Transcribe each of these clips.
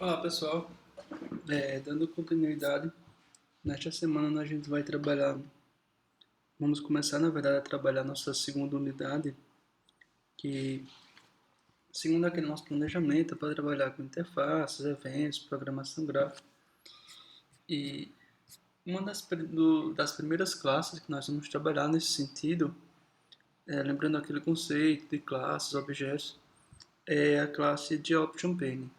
Olá pessoal, dando continuidade, nesta semana a gente vai trabalhar, vamos começar na verdade a trabalhar nossa segunda unidade, que segundo aquele nosso planejamento é para trabalhar com interfaces, eventos, programação gráfica. E uma das primeiras classes que nós vamos trabalhar nesse sentido, lembrando aquele conceito de classes, objetos, é a classe de Option Pane.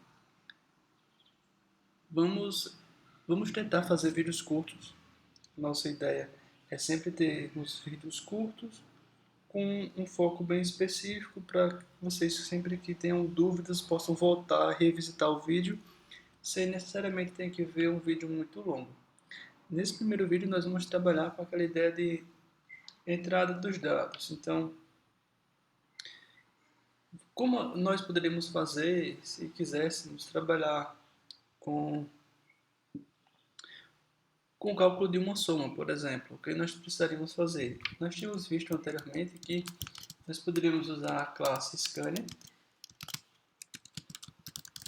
Vamos tentar fazer vídeos curtos. Nossa ideia é sempre ter uns vídeos curtos com um foco bem específico para vocês sempre que tenham dúvidas possam voltar, revisitar o vídeo sem necessariamente ter que ver um vídeo muito longo. Nesse primeiro vídeo nós vamos trabalhar com aquela ideia de entrada dos dados. Então, como nós poderíamos fazer se quiséssemos trabalhar com o cálculo de uma soma, por exemplo, o que nós precisaríamos fazer? Nós tínhamos visto anteriormente que nós poderíamos usar a classe Scanner,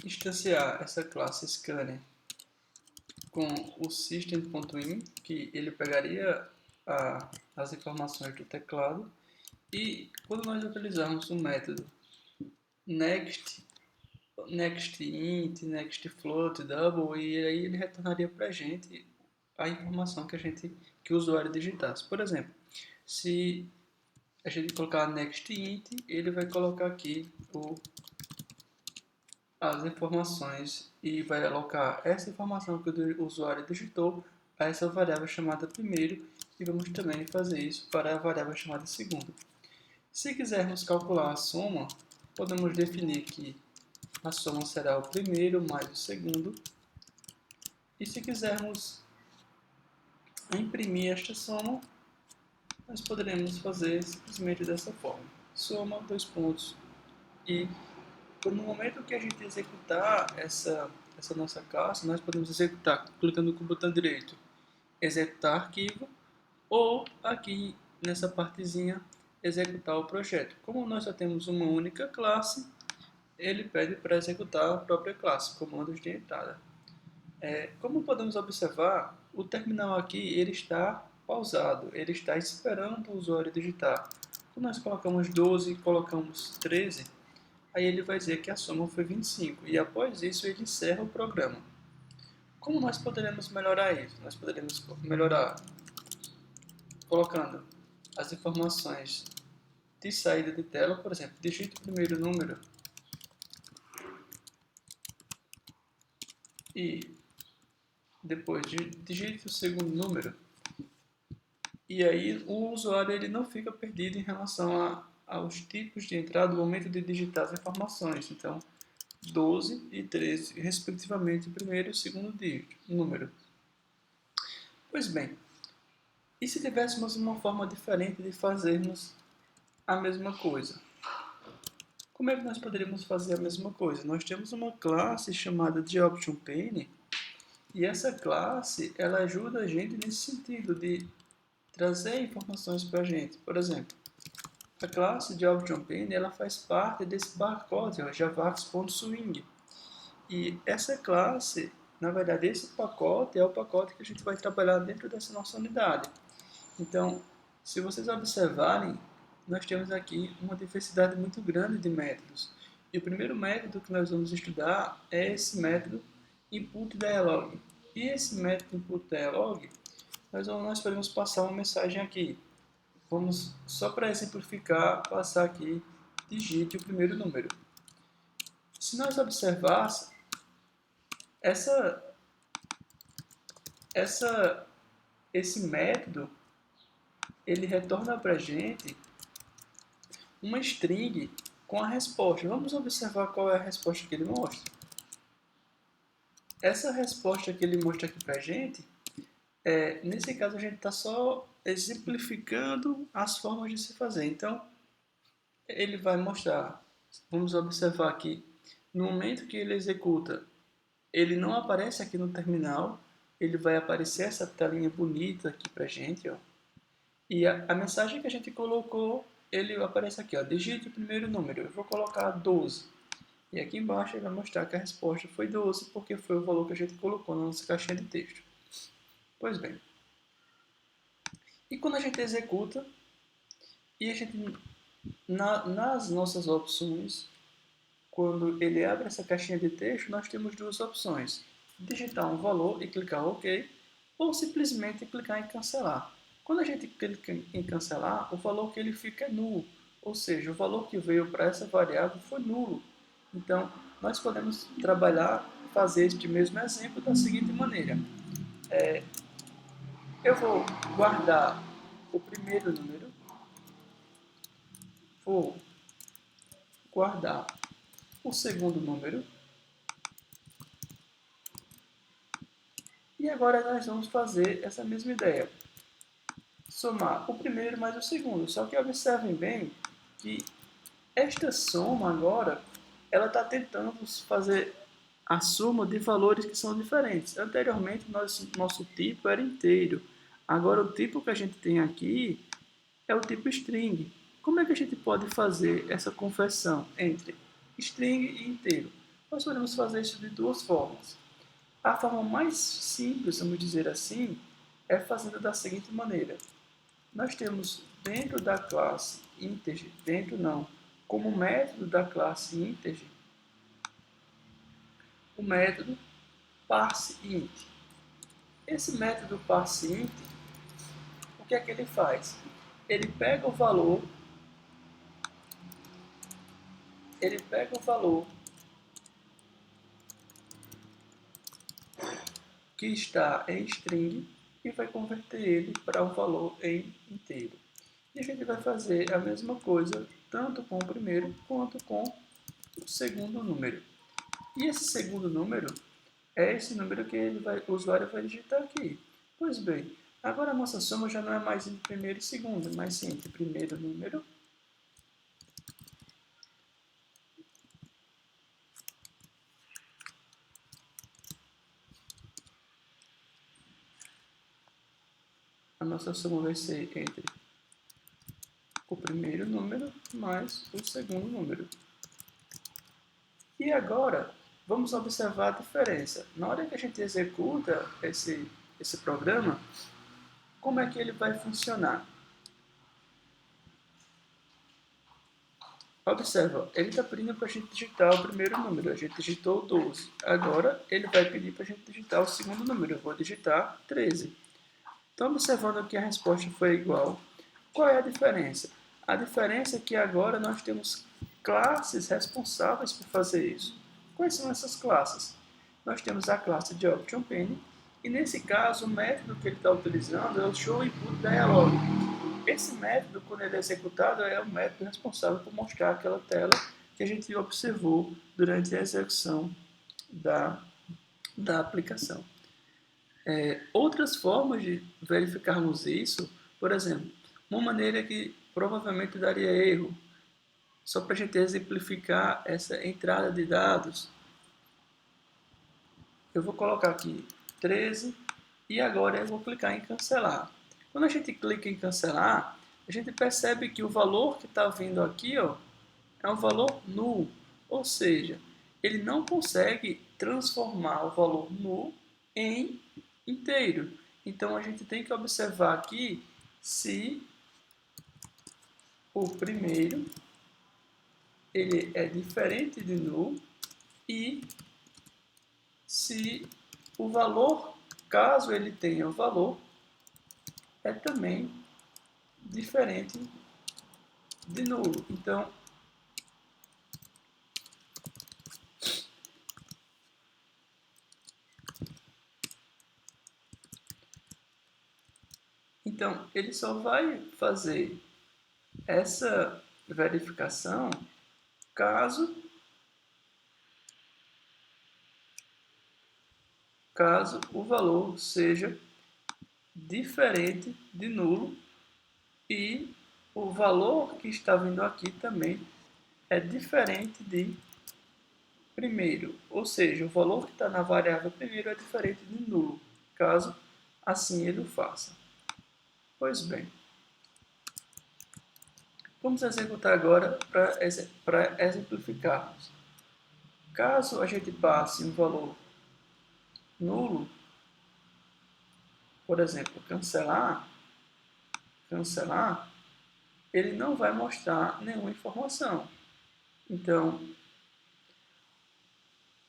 instanciar essa classe Scanner com o system.in, que ele pegaria as informações do teclado, e quando nós utilizarmos o método next, nextInt, nextFloat, double, e aí ele retornaria para a gente a informação que o usuário digitasse. Por exemplo, se a gente colocar nextInt, ele vai colocar aqui as informações e vai alocar essa informação que o usuário digitou a essa variável chamada primeiro, e vamos também fazer isso para a variável chamada segundo. Se quisermos calcular a soma, podemos definir que a soma será o primeiro mais o segundo, e se quisermos imprimir esta soma, nós poderemos fazer simplesmente dessa forma: soma, dois pontos, e no momento que a gente executar essa nossa classe, nós podemos executar clicando com o botão direito, executar arquivo, ou aqui nessa partezinha, executar o projeto. Como nós só temos uma única classe, ele pede para executar a própria classe, comandos de entrada. Como podemos observar, o terminal aqui ele está pausado, ele está esperando o usuário digitar. Quando nós colocamos 12 e colocamos 13, aí ele vai dizer que a soma foi 25, e após isso ele encerra o programa. Como nós poderemos melhorar isso? Nós poderemos melhorar colocando as informações de saída de tela, por exemplo, digite o primeiro número e depois digite o segundo número, e aí o usuário ele não fica perdido em relação aos tipos de entrada no momento de digitar as informações. Então, 12 e 13, respectivamente, o primeiro e o segundo número. Pois bem, e se tivéssemos uma forma diferente de fazermos a mesma coisa? Como é que nós poderíamos fazer a mesma coisa? Nós temos uma classe chamada de OptionPane, e essa classe ela ajuda a gente nesse sentido de trazer informações para a gente. Por exemplo, a classe de OptionPane ela faz parte desse pacote, javax.swing. E essa classe, na verdade, esse pacote é o pacote que a gente vai trabalhar dentro dessa nossa unidade. Então, se vocês observarem, nós temos aqui uma diversidade muito grande de métodos. E o primeiro método que nós vamos estudar é esse método inputDialog. E esse método inputDialog, nós podemos passar uma mensagem aqui. Vamos, só para exemplificar, passar aqui, digite o primeiro número. Se nós observarmos, essa, esse método, ele retorna para a gente uma string com a resposta. Vamos observar qual é a resposta que ele mostra. Essa resposta que ele mostra aqui para a gente, nesse caso a gente está só exemplificando as formas de se fazer. Então, ele vai mostrar, vamos observar aqui, no momento que ele executa, ele não aparece aqui no terminal, ele vai aparecer essa telinha bonita aqui para a gente, ó. E a mensagem que a gente colocou, ele aparece aqui, ó, digite o primeiro número, eu vou colocar 12. E aqui embaixo ele vai mostrar que a resposta foi 12, porque foi o valor que a gente colocou na nossa caixinha de texto. Pois bem, e quando a gente executa, e a gente, nas nossas opções, quando ele abre essa caixinha de texto, nós temos duas opções. Digitar um valor e clicar OK, ou simplesmente clicar em cancelar. Quando a gente clica em cancelar, o valor que ele fica é nulo, ou seja, o valor que veio para essa variável foi nulo. Então, nós podemos trabalhar, fazer este mesmo exemplo da seguinte maneira. Eu vou guardar o primeiro número, vou guardar o segundo número, e agora nós vamos fazer essa mesma ideia. Somar o primeiro mais o segundo. Só que observem bem que esta soma agora, ela está tentando fazer a soma de valores que são diferentes. Anteriormente, nosso tipo era inteiro. Agora, o tipo que a gente tem aqui é o tipo string. Como é que a gente pode fazer essa conversão entre string e inteiro? Nós podemos fazer isso de duas formas. A forma mais simples, vamos dizer assim, é fazendo da seguinte maneira. Nós temos dentro da classe integer, dentro não, como método da classe integer, o método parseInt. Esse método parseInt, o que é que ele faz? Ele pega o valor, que está em string e vai converter ele para um valor em inteiro. E a gente vai fazer a mesma coisa tanto com o primeiro quanto com o segundo número. E esse segundo número é esse número que o usuário vai digitar aqui. Pois bem, agora a nossa soma já não é mais entre primeiro e segundo, mas sim entre primeiro número a nossa soma vai ser entre o primeiro número mais o segundo número. E agora, vamos observar a diferença. Na hora que a gente executa esse programa, como é que ele vai funcionar? Observa, ele está pedindo para a gente digitar o primeiro número, a gente digitou 12. Agora, ele vai pedir para a gente digitar o segundo número, eu vou digitar 13. Então, observando que a resposta foi igual, qual é a diferença? A diferença é que agora nós temos classes responsáveis por fazer isso. Quais são essas classes? Nós temos a classe de OptionPenny, e nesse caso o método que ele está utilizando é o showInputDialog. Esse método, quando ele é executado, é o método responsável por mostrar aquela tela que a gente observou durante a execução da aplicação. Outras formas de verificarmos isso, por exemplo, uma maneira que provavelmente daria erro, só para a gente exemplificar essa entrada de dados, eu vou colocar aqui 13 e agora eu vou clicar em cancelar. Quando a gente clica em cancelar, a gente percebe que o valor que está vindo aqui é um valor null, ou seja, ele não consegue transformar o valor null em inteiro. Então a gente tem que observar aqui se o primeiro ele é diferente de null e se o valor, caso ele tenha o valor, é também diferente de nulo. Então, ele só vai fazer essa verificação caso o valor seja diferente de nulo e o valor que está vindo aqui também é diferente de primeiro, ou seja, o valor que está na variável primeiro é diferente de nulo, caso assim ele o faça. Pois bem, vamos executar agora para exemplificarmos. Caso a gente passe um valor nulo, por exemplo, cancelar, ele não vai mostrar nenhuma informação. Então,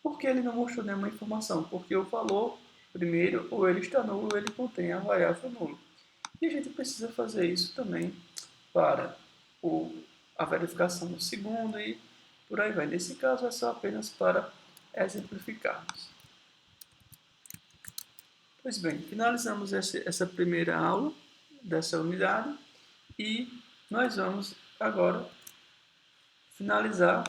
por que ele não mostrou nenhuma informação? Porque o valor, primeiro, ou ele está nulo ou ele contém a variável nulo. E a gente precisa fazer isso também para a verificação do segundo e por aí vai. Nesse caso, é só apenas para exemplificarmos. Pois bem, finalizamos essa primeira aula dessa unidade e nós vamos agora finalizar